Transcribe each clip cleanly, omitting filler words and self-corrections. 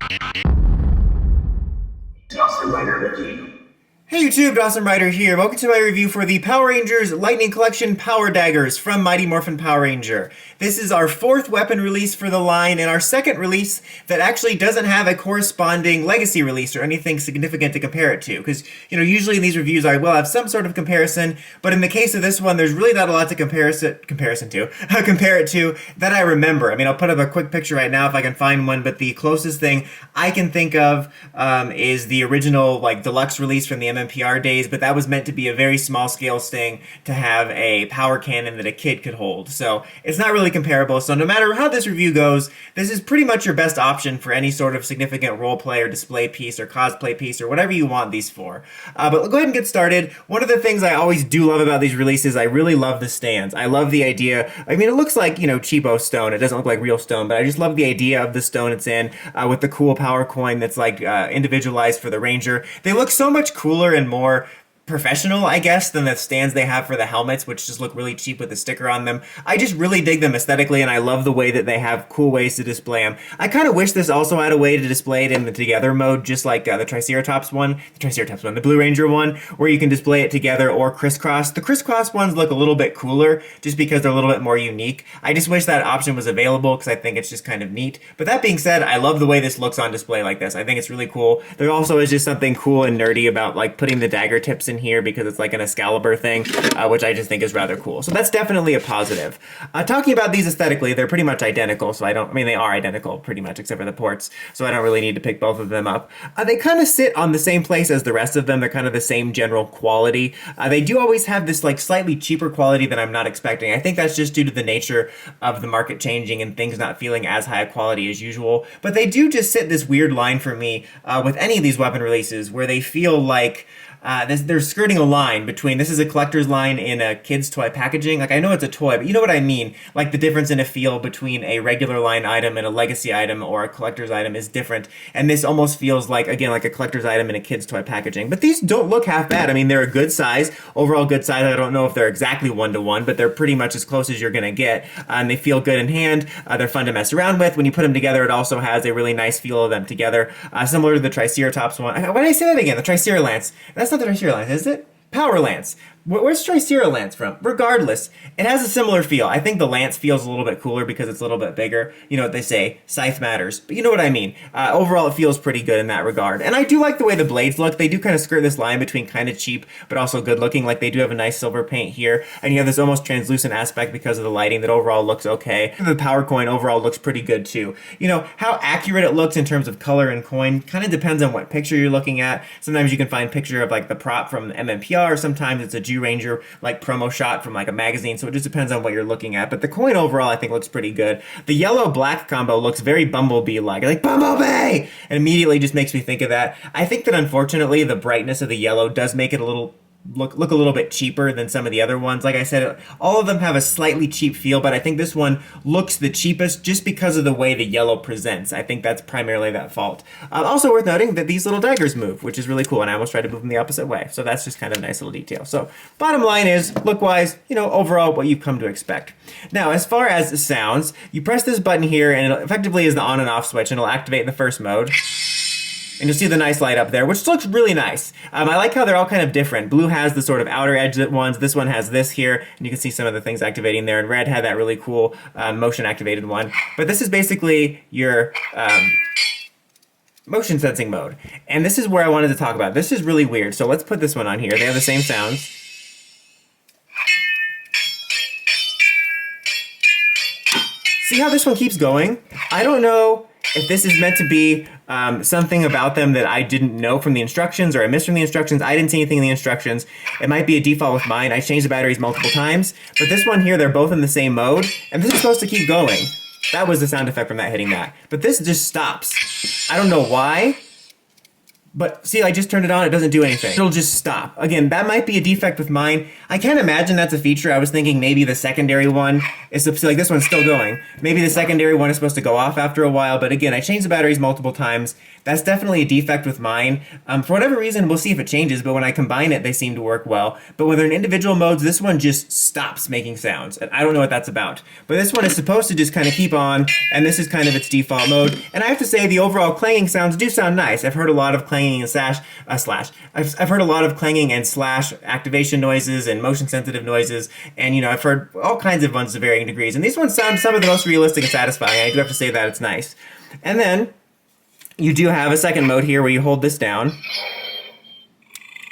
Hey YouTube, Dawson Ryder here. Welcome to my review for the Power Rangers Lightning Collection Power Daggers from Mighty Morphin Power Ranger. This is our fourth weapon release for the line and our second release that actually doesn't have a corresponding legacy release or anything significant to compare it to. Because, usually in these reviews I will have some sort of comparison, but in the case of this one, there's really not a lot to compare it to that I remember. I mean, I'll put up a quick picture right now if I can find one, but the closest thing I can think of is the original, deluxe release from the MMPR days, but that was meant to be a very small scale thing to have a power cannon that a kid could hold. So it's not really comparable. So no matter how this review goes, this is pretty much your best option for any sort of significant role play or display piece or cosplay piece or whatever you want these for. But go ahead and get started. One of the things I always do love about these releases, I really love the stands. I love the idea. I mean, it looks like, cheapo stone. It doesn't look like real stone, but I just love the idea of the stone it's in with the cool power coin that's individualized for the Ranger. They look so much cooler and more professional, I guess, than the stands they have for the helmets, which just look really cheap with a sticker on them. I just really dig them aesthetically, and I love the way that they have cool ways to display them. I kind of wish this also had a way to display it in the together mode, just like the Triceratops one, the Blue Ranger one, where you can display it together or crisscross. The crisscross ones look a little bit cooler, just because they're a little bit more unique. I just wish that option was available, because I think it's just kind of neat. But that being said, I love the way this looks on display like this. I think it's really cool. There also is just something cool and nerdy about putting the dagger tips in here because it's like an Excalibur thing, which I just think is rather cool. So that's definitely a positive. Talking about these aesthetically, they're pretty much identical. So they are identical pretty much except for the ports. So I don't really need to pick both of them up. They kind of sit on the same place as the rest of them. They're kind of the same general quality. They do always have this slightly cheaper quality than I'm not expecting. I think that's just due to the nature of the market changing and things not feeling as high a quality as usual. But they do just sit this weird line for me with any of these weapon releases where they feel like they're skirting a line between this is a collector's line in a kid's toy packaging. I know it's a toy, but you know what I mean. The difference in a feel between a regular line item and a legacy item or a collector's item is different. And this almost feels like a collector's item in a kid's toy packaging. But these don't look half bad. I mean, they're a good size, overall good size. I don't know if they're exactly 1-to-1, but they're pretty much as close as you're going to get. And they feel good in hand. They're fun to mess around with. When you put them together, it also has a really nice feel of them together. Similar to the Triceratops one. Why did I say that again? The Triceralance. That's not the Triceralance, is it? Power Lance. Where's Triceralance from? Regardless, it has a similar feel. I think the Lance feels a little bit cooler because it's a little bit bigger. You know what they say, scythe matters. But you know what I mean. Overall, it feels pretty good in that regard. And I do like the way the blades look. They do kind of skirt this line between kind of cheap, but also good looking. They do have a nice silver paint here. And you have this almost translucent aspect because of the lighting that overall looks okay. The power coin overall looks pretty good too. How accurate it looks in terms of color and coin kind of depends on what picture you're looking at. Sometimes you can find a picture of the prop from MMPR. Sometimes it's a Jew Ranger promo shot from a magazine, so it just depends on what you're looking at. But the coin overall I think looks pretty good. The yellow-black combo looks very Bumblebee-like Bumblebee! And immediately just makes me think of that. I think that unfortunately the brightness of the yellow does make it look a little bit cheaper than some of the other ones. Like I said, all of them have a slightly cheap feel, but I think this one looks the cheapest just because of the way the yellow presents. I think that's primarily that fault. Also worth noting that these little daggers move, which is really cool, and I almost tried to move them the opposite way. So that's just kind of a nice little detail. So bottom line is, look-wise, overall what you've come to expect. Now, as far as sounds, you press this button here, and it effectively is the on and off switch, and it'll activate in the first mode. And you'll see the nice light up there, which looks really nice. I like how they're all kind of different. Blue has the sort of outer edge ones. This one has this here, and you can see some of the things activating there. And red had that really cool motion activated one. But this is basically your motion sensing mode. And this is where I wanted to talk about. This is really weird. So let's put this one on here. They have the same sounds. See how this one keeps going? I don't know if this is meant to be something about them that I didn't know from the instructions or I missed from the instructions. I didn't see anything in the instructions. It might be a default with mine. I changed the batteries multiple times. But this one here, they're both in the same mode. And this is supposed to keep going. That was the sound effect from that hitting that. But this just stops. I don't know why. But see, I just turned it on, it doesn't do anything. It'll just stop. Again, that might be a defect with mine. I can't imagine that's a feature. I was thinking maybe the secondary one is, like this one's still going. Maybe the secondary one is supposed to go off after a while, but again, I changed the batteries multiple times. That's definitely a defect with mine. For whatever reason, we'll see if it changes, but when I combine it, they seem to work well. But when they're in individual modes, this one just stops making sounds, and I don't know what that's about. But this one is supposed to just kind of keep on, and this is kind of its default mode. And I have to say, the overall clanging sounds do sound nice. I've heard a lot of clanging and I've heard a lot of clanging and slash activation noises and motion sensitive noises, and you know, I've heard all kinds of ones to varying degrees. And these ones sound some of the most realistic and satisfying. I do have to say that it's nice. And then you do have a second mode here where you hold this down,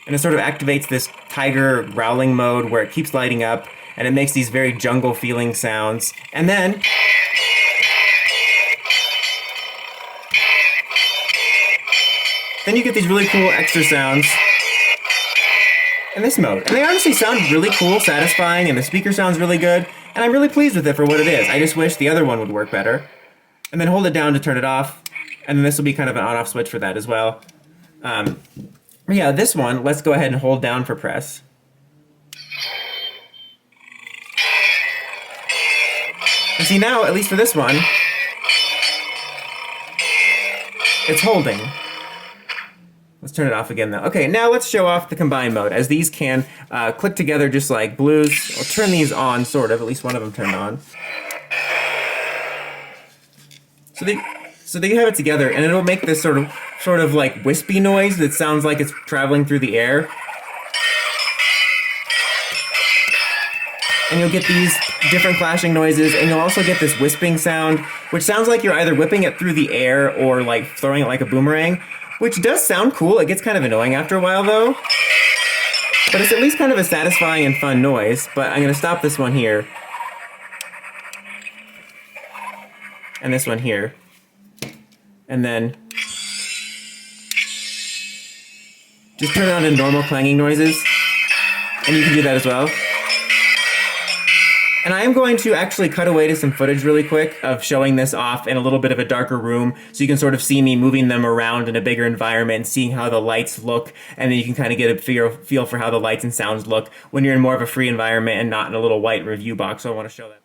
and it sort of activates this tiger growling mode where it keeps lighting up, and it makes these very jungle feeling sounds. And then you get these really cool extra sounds in this mode. And they honestly sound really cool, satisfying, and the speaker sounds really good, and I'm really pleased with it for what it is. I just wish the other one would work better. And then hold it down to turn it off, and then this will be kind of an on-off switch for that as well. Yeah, this one, let's go ahead and hold down for press. And see now, at least for this one, it's holding. Let's turn it off again though. Okay, now let's show off the combine mode, as these can click together just like blues. I'll turn these on, sort of, at least one of them turned on. So there you have it together, and it'll make this sort of like wispy noise that sounds like it's traveling through the air. And you'll get these different clashing noises, and you'll also get this wisping sound, which sounds like you're either whipping it through the air or like throwing it like a boomerang, which does sound cool. It gets kind of annoying after a while though. But it's at least kind of a satisfying and fun noise. But I'm going to stop this one here. And this one here. And then just turn it on to normal clanging noises. And you can do that as well. And I am going to actually cut away to some footage really quick of showing this off in a little bit of a darker room, so you can sort of see me moving them around in a bigger environment and seeing how the lights look, and then you can kind of get a feel for how the lights and sounds look when you're in more of a free environment and not in a little white review box. So I want to show that.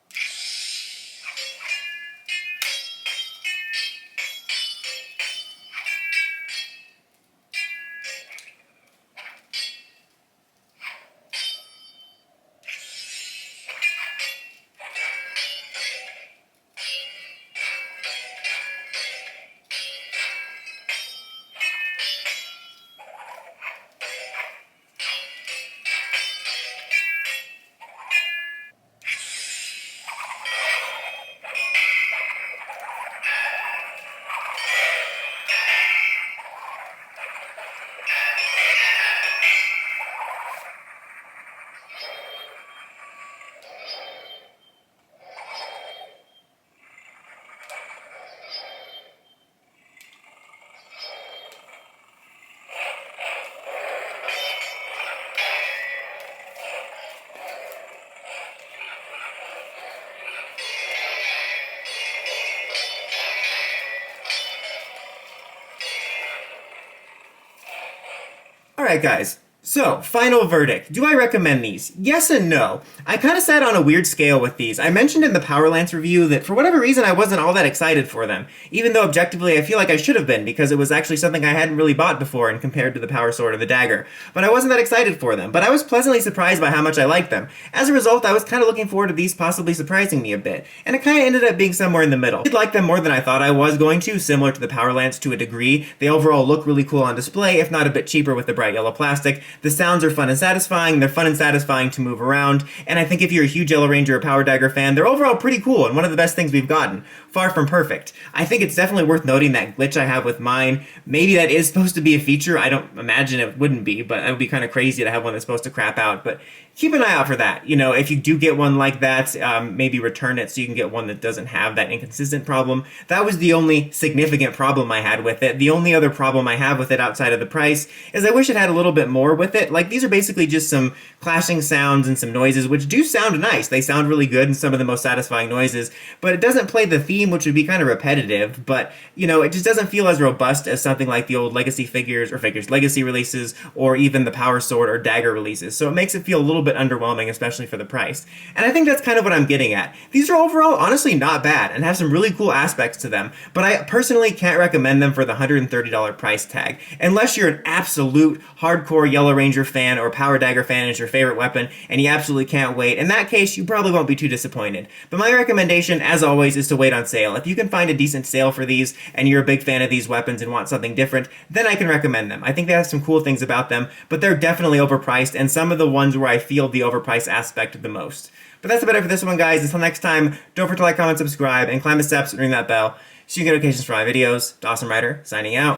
Alright guys, so final verdict. Do I recommend these? Yes and no. I kind of sat on a weird scale with these. I mentioned in the Power Lance review that for whatever reason I wasn't all that excited for them, even though objectively I feel like I should have been, because it was actually something I hadn't really bought before and compared to the Power Sword or the Dagger. But I wasn't that excited for them, but I was pleasantly surprised by how much I liked them. As a result, I was kind of looking forward to these possibly surprising me a bit, and it kind of ended up being somewhere in the middle. I did like them more than I thought I was going to, similar to the Power Lance to a degree. They overall look really cool on display, if not a bit cheaper with the bright yellow plastic. The sounds are fun and satisfying, they're fun and satisfying to move around, and I think if you're a huge Yellow Ranger or Power Dagger fan, they're overall pretty cool and one of the best things we've gotten. Far from perfect. I think it's definitely worth noting that glitch I have with mine. Maybe that is supposed to be a feature. I don't imagine it wouldn't be, but it would be kind of crazy to have one that's supposed to crap out. But keep an eye out for that. You know, if you do get one like that, maybe return it so you can get one that doesn't have that inconsistent problem. That was the only significant problem I had with it. The only other problem I have with it outside of the price is I wish it had a little bit more with with it. Like, these are basically just some clashing sounds and some noises, which do sound nice. They sound really good and some of the most satisfying noises, but it doesn't play the theme, which would be kind of repetitive, but, you know, it just doesn't feel as robust as something like the old Legacy Legacy releases, or even the Power Sword or Dagger releases. So it makes it feel a little bit underwhelming, especially for the price. And I think that's kind of what I'm getting at. These are overall honestly not bad and have some really cool aspects to them, but I personally can't recommend them for the $130 price tag, unless you're an absolute hardcore Yellow Ranger fan or Power Dagger fan is your favorite weapon and you absolutely can't wait. In that case, you probably won't be too disappointed. But my recommendation, as always, is to wait on sale. If you can find a decent sale for these and you're a big fan of these weapons and want something different, then I can recommend them. I think they have some cool things about them, but they're definitely overpriced, and some of the ones where I feel the overpriced aspect the most. But that's about it for this one, guys. Until next time, don't forget to like, comment, subscribe, and climb the steps and ring that bell so you get notifications for my videos. Dawson Ryder, signing out.